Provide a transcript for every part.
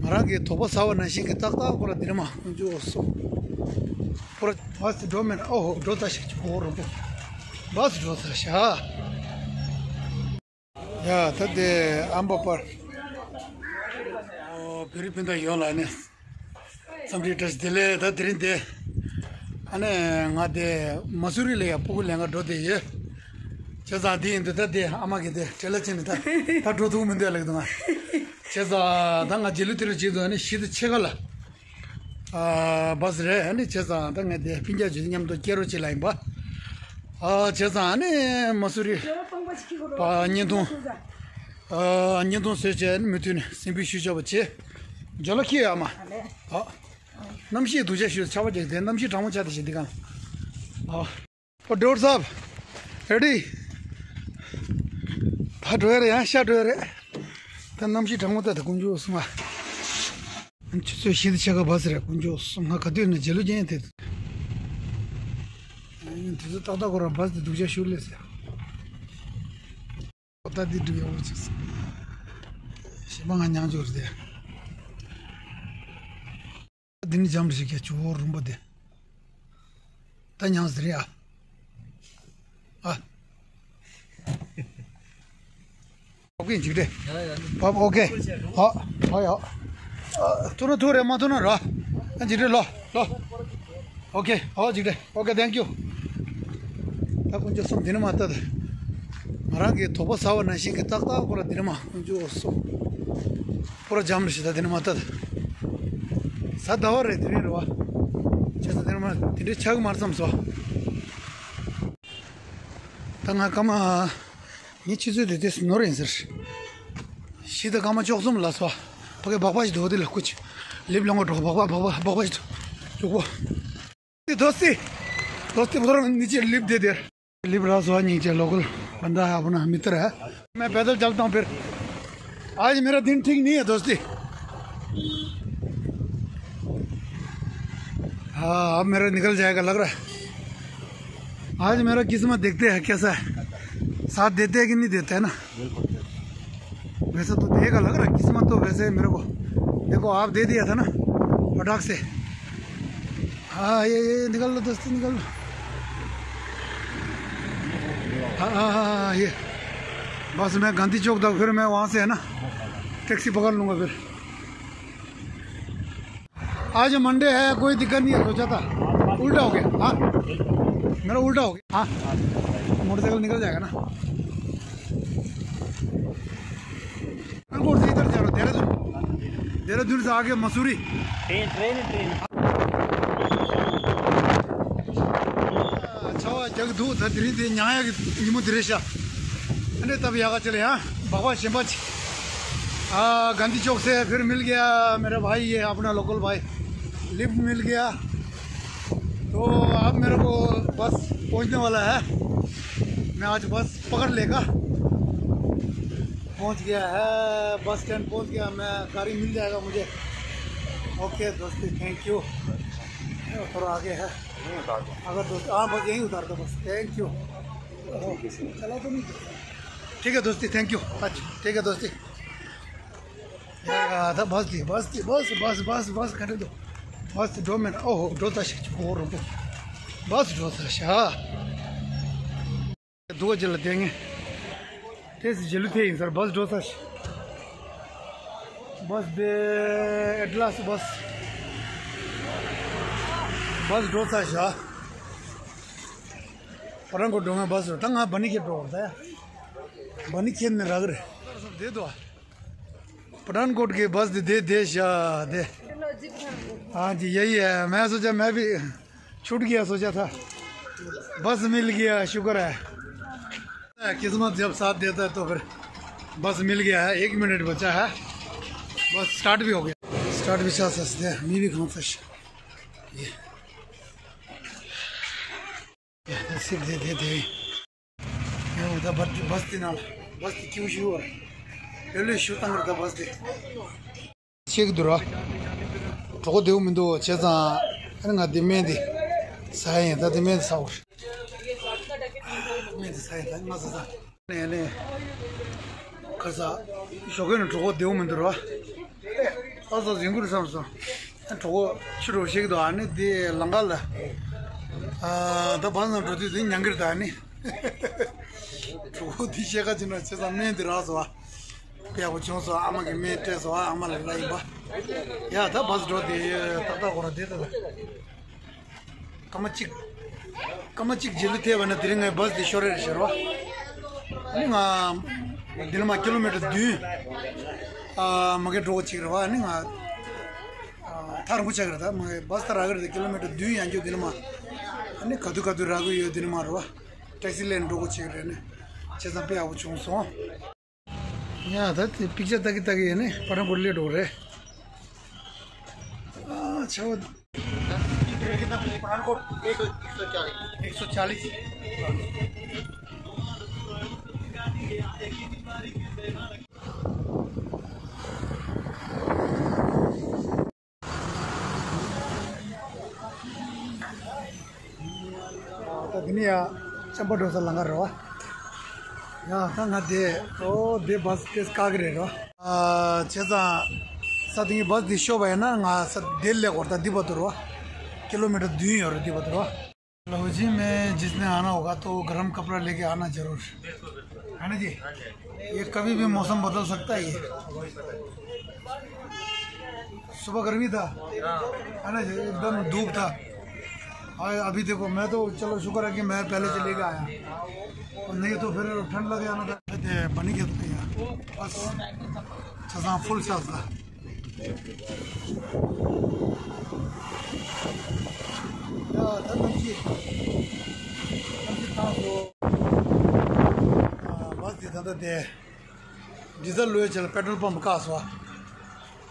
마랑게 도보 사와 나시게 딱딱 거라 디르마 주었어. por mas domen oh dota shi choro bas dota sha ya tade amba par oh peripinda yola ne samri tas dele ta drinde ane ngade masuri le apu lenga dode ye cheza din de tade amage de telachin ta dodu mende lagdana cheza danga jilutir jido ane shid chegala bazre ani cheza danga de pinja jinyamdo kero chilai ba cheza ani masuri pa nyendon seje mutune simbi shuja bache jalaki ama namshi duje shu chawa je de namshi tamu cha de diga और doctor साहब ready भाडोरे या शाडोरे तन्नमशी ढंगोता त कुंजो सुमा अंचो शीद छगा बसरे कुंजो सुमा कदे न जलु जे थे तो ताता कोरा बस दुजे शुले से पता दी दुया वचस शिबंगा न्यां जोर दे दिन जाम से के चोर रुंबो दे तन्यां zria 오케이 지그래. 밥 오케이. 어요. 토노토레 마토노라. 지그래 로. 오케이. 지그래. 오케이 땡큐. 딱 먼저 좀 되는 맛다. 마랑게 도보 사와 나시게 딱딱 거라 되는 맛. 주었어. 포라 잠르시다 되는 맛다. 사다워레 되는 와. 제가 되는 맛. 되게 차고 말씀서. 당아 까마 이 치즈도 됐어 노래인서 시다 가마 조금 라서 porque babaj do de kuch liblongo do babaj jogo dosti bro नीचे लिप दे दे लिप रासो नीचे लोकल बंदा है अपना मित्र है मैं पैदल चलता हूं फिर आज मेरा दिन ठीक नहीं है दोस्ती हाँ अब मेरा निकल जाएगा लग रहा है आज मेरा किस्मत देखते हैं कैसा है साथ देते हैं कि नहीं देते है ना वैसे तो देगा लग रहा है किस्मत तो वैसे मेरे को देखो आप दे दिया था ना फटाक से हाँ ये निकल लो दोस्ती निकल लो हाँ ये बस मैं गांधी चौक तक फिर मैं वहाँ से है ना टैक्सी पकड़ लूँगा फिर आज मंडे है कोई दिक्कत नहीं है सोचा था उल्टा हो गया हाँ मेरा उल्टा हो गया हाँ मोटरसाइकिल निकल जाएगा ना से इधर जा रहा देहरादून से आगे मसूरी ट्रेन अच्छा जगदू धरी दे न्याय इमु दिरेशा अने तब यहाँ चले हाँ बाबा शिमच गांधी चौक से फिर मिल गया मेरा भाई ये अपना लोकल भाई लिफ्ट मिल गया तो अब मेरे को बस पहुंचने वाला है मैं आज बस पकड़ लेगा पहुंच गया है बस स्टैंड पहुंच गया मैं गाड़ी मिल जाएगा मुझे ओके दोस्ती थैंक यू थोड़ा आगे है अगर दोस्त हाँ बस यहीं उतार दो बस थैंक यू चला तो नहीं ठीक है दोस्ती थैंक यू अच्छा ठीक है दोस्ती था बस कर दो बस 2 मिनट ओह डोता और बस डोता शाह 2 जल देंगे तेज जलू थे सर बस डोता बस दे एटलास बस डोता शाह परंग को डोंगा बस तंगा बनी के डोता है बनी खेत में रग रहे दे दो पठानकोट के बस दे शाह दे हाँ जी यही है मैं सोचा मैं भी छूट गया सोचा था बस मिल गया शुक्र है किस्मत जब साथ देता है तो फिर बस मिल गया है 1 मिनट बचा है बस स्टार्ट भी हो गया स्टार्ट भी साथ सस्ते मैं भी खाऊं फिश ये सिर्फ दे ये उधर बस दिना बस क्यों शुरू है पहले शूटिंग करता बस दे चेक दुरा 저거 되면도 제가 하는 거 되면디 사이 다 되면 사오 메디 사이 다 맞아서 네네 그래서 저거는 저거 되면 들어 also zingur samso to chiro shik do ani de langal da ban do di nyangir da ni to di shega jina chesa me diraso pia ko chonso ama ke me teso ama la laiba ya da bas do di tata ko de da kamachik jilite wana diringa bas di shore shirwa ninga dilma kilometer 2 mage do chirwa ninga thar mucha garda mage bas tar agar kilometer 2 yanjo dilma ani kadu kadu ragu yo dilma rwa taxi lane do chigre ne chesa pe awu chungso ya da picture tagi ne para bolle do re chaw कितना पठानकोट 140 दुनिया चंपा डोसा लंगा रहा यहाँ तंग दे तो दे बस case कागरे रहा चेजा साथी बस दिशो भाई ना सद दिल ले करता दिबत रहा किलोमीटर 2 और दिबत रहा लहौजी में जिसने आना होगा तो गर्म कपड़ा लेके आना जरूर है ना जी ये कभी भी मौसम बदल सकता है ये सुबह गर्मी था है ना जी एकदम धूप था अभी देखो मैं तो चलो शुक्र है कि मैं पहले चले गया आया और नहीं तो फिर ठंड लग जाना था बनी गया बस छसा फुल साथ था बस डीजल लो चल पेट्रोल पंप का आसवा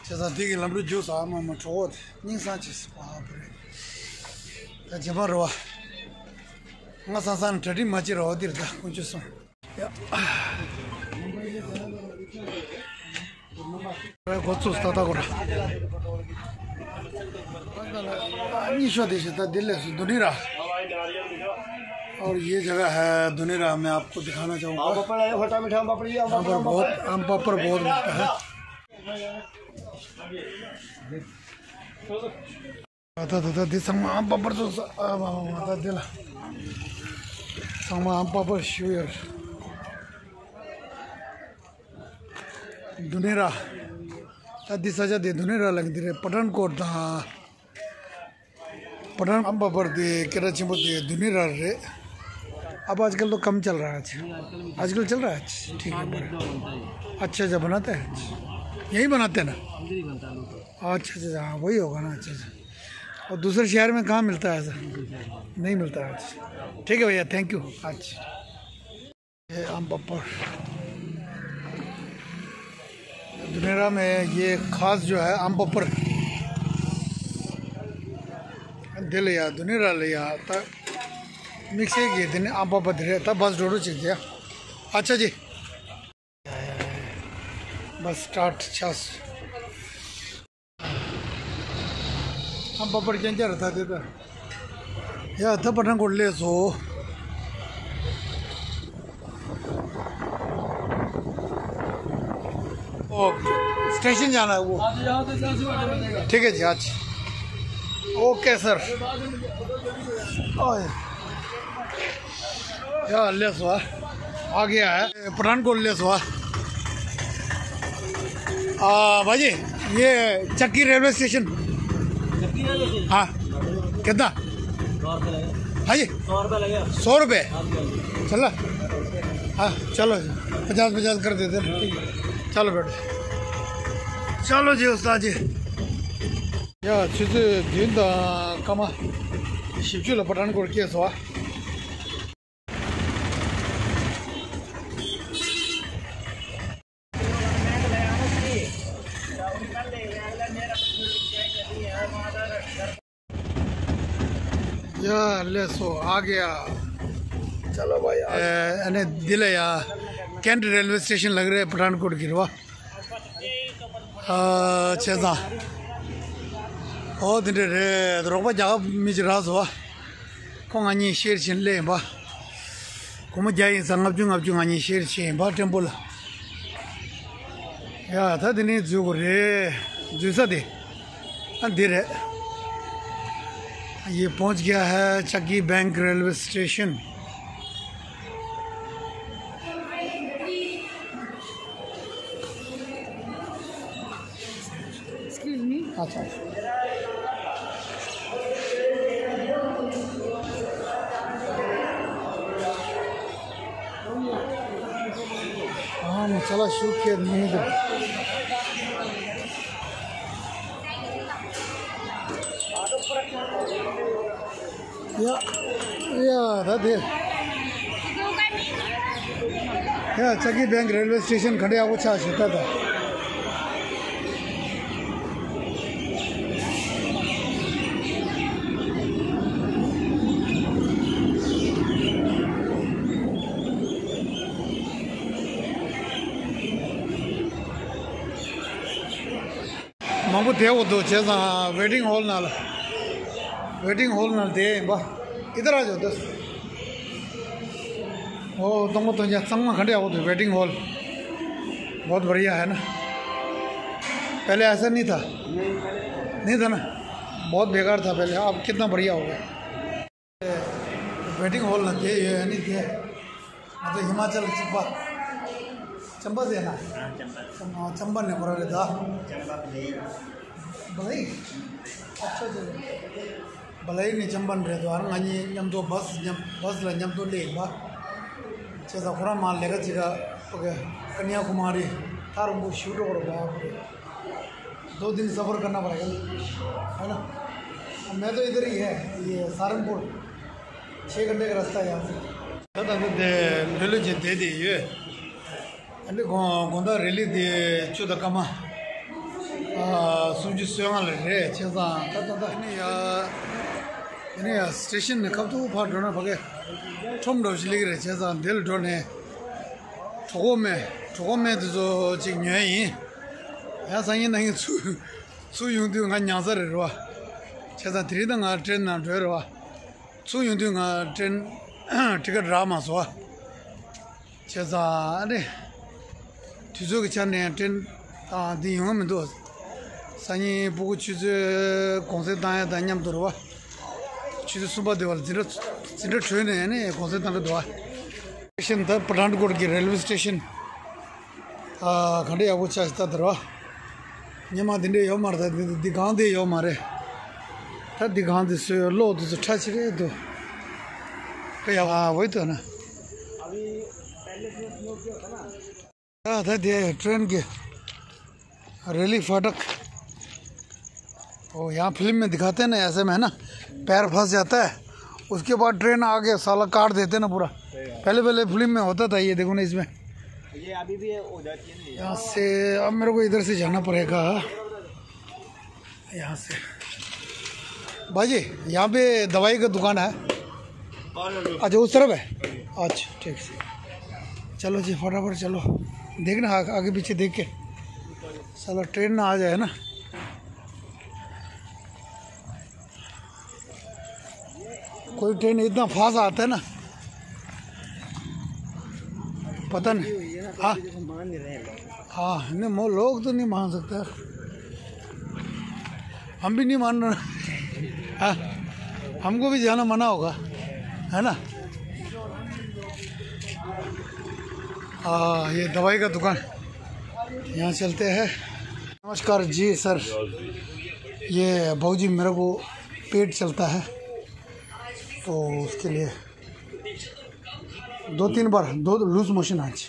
छसा दिगे लंबू जूस आ म ट्रोत निं सांचिस जबर रहा मैं सांसान ठटी मची रहा दिर था कुछ सो गोचुस ताता कोरा निशो देश था दिल्ली से दुनिरा और ये जगह है दुनिरा मैं आपको दिखाना चाहूँगा यहाँ पर बहुत आम पापड़ बहुत मिलता है di sama apa perso apa dia lah sama apa bershoer dunera tadi saja di dunera lagi di Pathankot dah Pathan Amba पर दे कराची में दे दुनिया रे अब आजकल तो कम चल रहा है आजकल चल रहा है ठीक है अच्छा अच्छा बनाते हैं यही बनाते हैं ना अच्छा अच्छा हाँ वही होगा ना अच्छा अच्छा और दूसरे शहर में कहाँ मिलता है ऐसा नहीं मिलता है अच्छा ठीक है भैया थैंक यू अच्छा ये आम पापड़ दुनिया में ये खास जो है आम पापड़ दिल या दुनिया ले या ता मिक्स है ये दिन आप बाबा धीरे ता बस डोडो चीज दिया अच्छा जी बस स्टार्ट छास हम पापड़ क्या जा रहा था या था पठानकोट ले सो ओ स्टेशन जाना है वो ठीक है जी आज ओके सर यार ले सो आ गया है पठानकोट ले सो भाजी ये चक्की रेलवे स्टेशन हाँ कितना हाँ जी 100 रुपये चलो हाँ चलो 50 कर देते ठीक है चलो बैठो चलो जी उस्ताद जी या चीज़ दिन दा कमा शिवचूला पठानकोट के सवा या ले सो आ गया चलो भाई अने दिले या कैंट रेलवे स्टेशन लग रहे पठानकोट की रवा चेजा ओ दिन रे रोबा जगह मिजरा सो कोंग आनी शेर छिन ले बा कोम जाई संगब जुंग आनी शेर छिन बा टेंपल या था दिन जुग रे जैसा दे अंधेर है। ये पहुंच गया है चक्की बैंक रेलवे स्टेशन। अच्छा हाँ चला शुरू किया नहीं तो या चक्की बैंक रेलवे स्टेशन खड़े आपको छा सकता था। मामू थे वो दो चेज़ वेटिंग हॉल नाल दे बा इधर आ जाओ दोस्त। ओ तुमको तो यहाँ संग में खड़े हो तो वेटिंग हॉल बहुत बढ़िया है ना। पहले ऐसा नहीं था ना, बहुत बेकार था पहले, अब कितना बढ़िया हो गया। वेटिंग हॉल ना दे ये नहीं दे मतलब हिमाचल चंबा से ना चंबा ने पूरा रहता भलाई अच्छा भलाई नहीं चंबन रहे तो अरंगानी यम तो बस ला यम तो ले बा चेज़ा पूरा माल लेगा चिका कन्याकुमारी तार वो शूट हो रहा है। 2 दिन सफ़र करना पड़ेगा है ना। मैं तो इधर ही है ये सहारनपुर 6 घंटे का रास्ता है यहाँ से। दे दी ये अरे गोंदा रेली दे चौदह कमा सूजी सोंगा ले चेज़ा इन्हें स्टेशन ने कब तो ऊपर ढूंढना पड़े ठुम डोज लिख रहे चेज़ा दिल ढूंढने ठोको में तो जो चिंगे ही यहाँ संगी नहीं सु यूं तो इंगा न्यासर रहा चेज़ा तेरी तो इंगा ट्रेन ना ड्राइवर रहा सु यूं तो इंगा ट्रेन टिकट ड्रामा सोआ चेज़ा अरे चीज़ों के चलने ट्रेन दियों में तो संगी बुक चीज़ कौन से दाएं दाएं तो रहा चीज़ सुबह देवाल जिधर ट्रेन है ना कौन से दाएं दवा स्टेशन था पठानकोट की रेलवे स्टेशन खड़े आपको चाहता था ये मार दिन यो मारता दिखां दे यो मारे था दिखां दे से लो तो ठच रहे तो क्या वही तो ना था दे ट्रेन के रेली फाटक। और यहाँ फिल्म में दिखाते हैं ना ऐसे में है ना पैर फंस जाता है उसके बाद ट्रेन आगे साला काट देते ना पूरा। पहले फिल्म में होता था ये देखो ना इसमें ये अभी भी हो जाती है। यहाँ से अब मेरे को इधर से जाना पड़ेगा यहाँ से भाजी यहाँ पे दवाई का दुकान है। अच्छा उस तरफ है अच्छा ठीक है चलो जी फटाफट चलो देखना आगे पीछे देख के साला ट्रेन ना आ जाए ना। कोई ट्रेन इतना फास्ट आता है ना पता नहीं। हाँ हाँ नहीं लोग तो नहीं मान सकते हम भी नहीं मान रहे। हाँ हमको भी जाना मना होगा है ना। हाँ ये दवाई का दुकान यहाँ चलते हैं। नमस्कार जी सर ये भाऊजी मेरे को पेट चलता है तो उसके लिए 2-3 बार लूज मोशन आज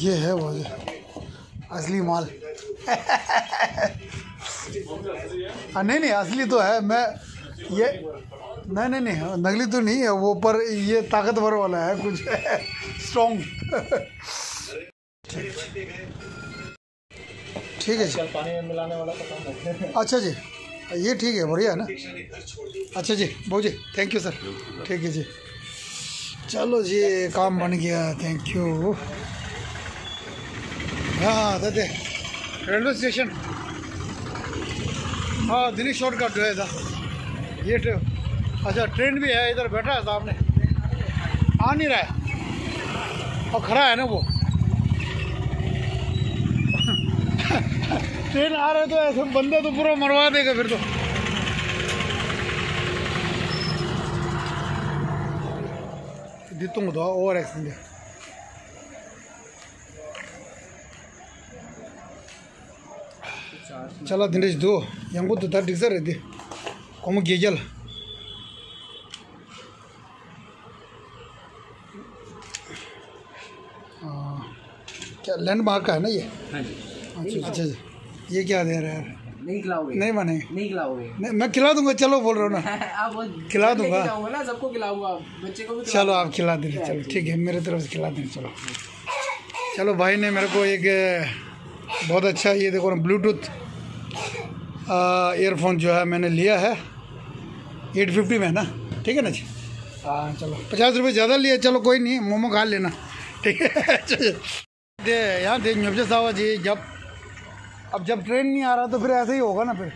ये है वो असली माल नहीं असली तो है मैं ये नहीं नकली तो नहीं है वो पर ये ताकतवर वाला है कुछ स्ट्रॉन्ग। ठीक है जी पानी में मिलाने वाला अच्छा जी ये ठीक है बढ़िया है ना। अच्छा जी भाऊ जी थैंक यू सर ठीक है जी चलो जी काम बन गया थैंक यू। हाँ दादे रेलवे स्टेशन हाँ दिल्ली शॉर्टकट जो है था ये अच्छा ट्रेन भी है इधर बैठा है सामने आ नहीं रहा है और खड़ा है ना वो ट्रेन आ रहे तो ऐसे बंदे तो पूरा मरवा देगा फिर तो दितों को और एक्सीडेंट चला दिनेश दो यंगो तो तार डिक्सर रहती कौन गेजल क्या लैंडमार्क का है ना ये अच्छा ये क्या दे रहा है नहीं खिलाओगे नहीं बने नहीं खिलाओगे मैं खिला दूंगा चलो बोल रहा हूँ ना आप खिला दूंगा ना सबको खिलाऊंगा बच्चे को भी चलो आप खिला दें चलो ठीक है मेरे तरफ से खिला दें चलो चलो भाई ने मेरे को एक बहुत अच्छा ये देखो ना ब्लूटूथ ईयरफोन जो है मैंने लिया है 850 में ना ठीक है ना जी हाँ चलो 50 रुपये ज़्यादा लिए चलो कोई नहीं मोमो खा लेना ठीक है दे यहाँ दे न्यूज़ सावा जी जब ट्रेन नहीं आ रहा तो फिर ऐसे ही होगा ना फिर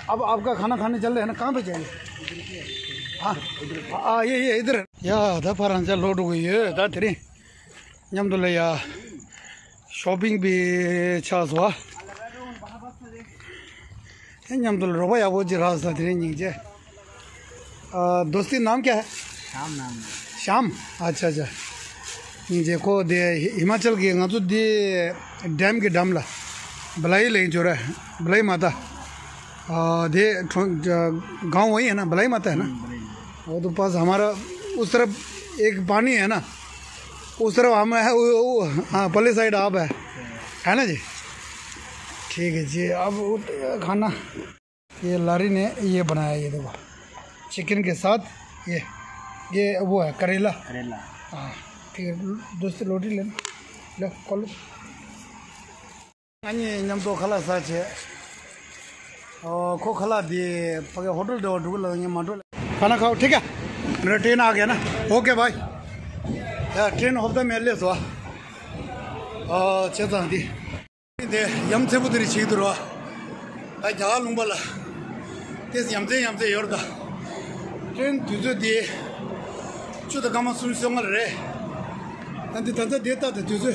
अब आपका खाना खाने चल रहे हैं ना कहाँ पे चाहिए हाँ ये इधर या था फरांसा लोड हो गई है था तेरी जम तो ले या शॉपिंग भी छास हुआ जम तो रोबा या वो जी रास्ता तेरी नीचे दोस्ती नाम क्या है शाम नाम श्याम अच्छा अच्छा नीचे को दे हिमाचल की तो दे डैम के डामला भलाई ले जो रहा है भलाई माता दे गांव वही है ना भलाई माता है ना वो तो पास हमारा उस तरफ एक पानी है ना उस तरफ हम है हाँ पल्ले साइड आप है ना जी ठीक है जी अब खाना ये लारी ने ये बनाया ये देखो चिकन के साथ ये वो है करेला हाँ ठीक है दोस्त रोटी लेना लो कॉल 아니 냠도 칼라사체 को खला दिए पके होटल दो ढुकल ये माटो खाना खाओ ठीक है मेरा ट्रेन आ गया ना ओके भाई यार ट्रेन होता मैं ले सो चेता दी दे यमसे बुदरी छिदरो आ जगा लुंबला तेस यमसे योरदा ट्रेन तुझे दे जो तो कमा सुन सोंग रे अंत तंत देता तो तुझे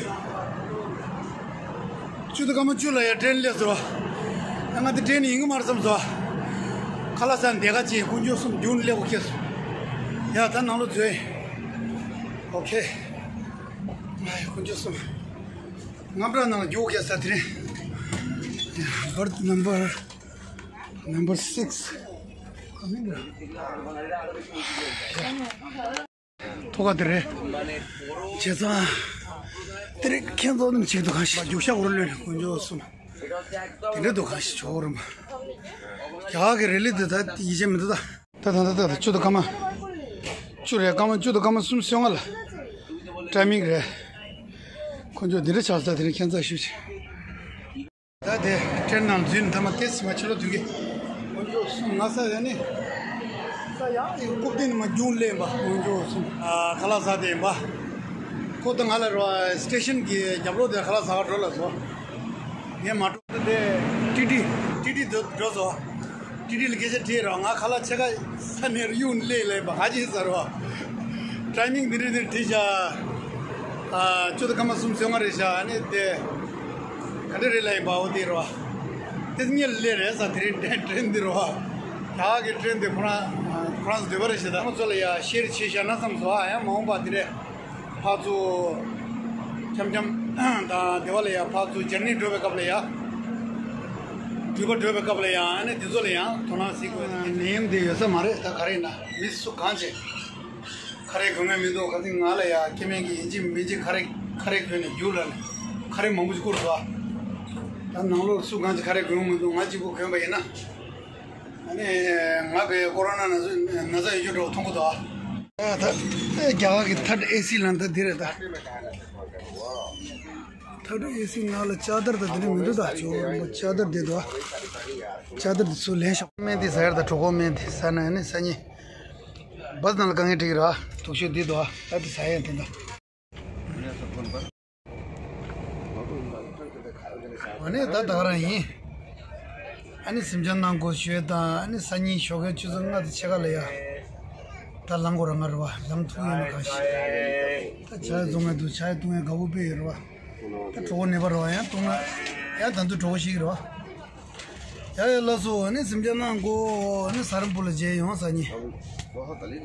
जो तो कम चुला या ट्रेन ले सो अंगा तो ट्रेन इंग मार सम सो खालासान देगा ची कुंजो सुम जून ले ओके या था नालो जो ओके कुंजो सुम नंबर ना जो के साथ रे बर्थ नंबर 6 토가 들래 제사 들이 캔도는 제도 가시 육샤 오르려 군조 숨 근데도 가시 조름 야게 rel리드다 이제 믿다 다다다다 저도 가만 줄에 가면 저도 가면 숨 쉬어라 타이밍 그래 군조 들이 찾다 들이 캔자 쉬지 다데 트렌난 진 담아 테스 맞추러 두게 군조 숨 나서 되니 야 이거 꼭대는 막 좋은 레바 군조 숨 칼라사데 바 कोतंग हाल स्टेशन की जबलो दे खला सागर रोला सो ये माटो दे टीटी दोजो टीटी लगे से ठी रंगा खला छगा सनेर यून ले बाजी सरवा टाइमिंग धीरे ठीजा चोद कम सुम सोंगा रेसा ने दे कदरे ले बाओ दे रो तेनियल ले रे सा ट्रेन दे रो था के ट्रेन दे फ्रांस दे बरे से दा चले या शेर छेशा ना समझो आया मौ बात रे फाजू चमचम दा देवाले या फाजू जर्नी ड्रोबे कबले या ड्रोबे कबले या ने दिजोले या थोना सीको नेम दे ऐसा मारे ता करे ना मिस सु कांचे खरे घुमे मिदो कति नाले या केमे की इंजी मिजी खरे घने जुलन खरे ममुज को वा ता नालो सु कांचे खरे घुमे मिदो माजी को केमे ना अने माबे कोरोना नजा युरो थोंगो क्या कि थर्ड एसी लांता धीरे था थर्ड एसी नाल चादर तो धीरे मिलता जो चादर दे दो चादर सो ले में दी साइड दा ठोको में दी सना ने सनी बस नाल कंगे ठीक रहा तो शो दे दो तब साय ता अने दा दरा ही अनि समझना को शेता अनि सनी शोगे चुजंगा छगा ले या ता लंगो रंगरवा लम थुए न काशी ता चाय जोंगे दु चाय तुए गबु पे रवा ता तो नेबर रवा या तुंगा या तंतु ठोशी रो या लसो ने समझना को ने सरम पुल जे हो सनी बहुत अली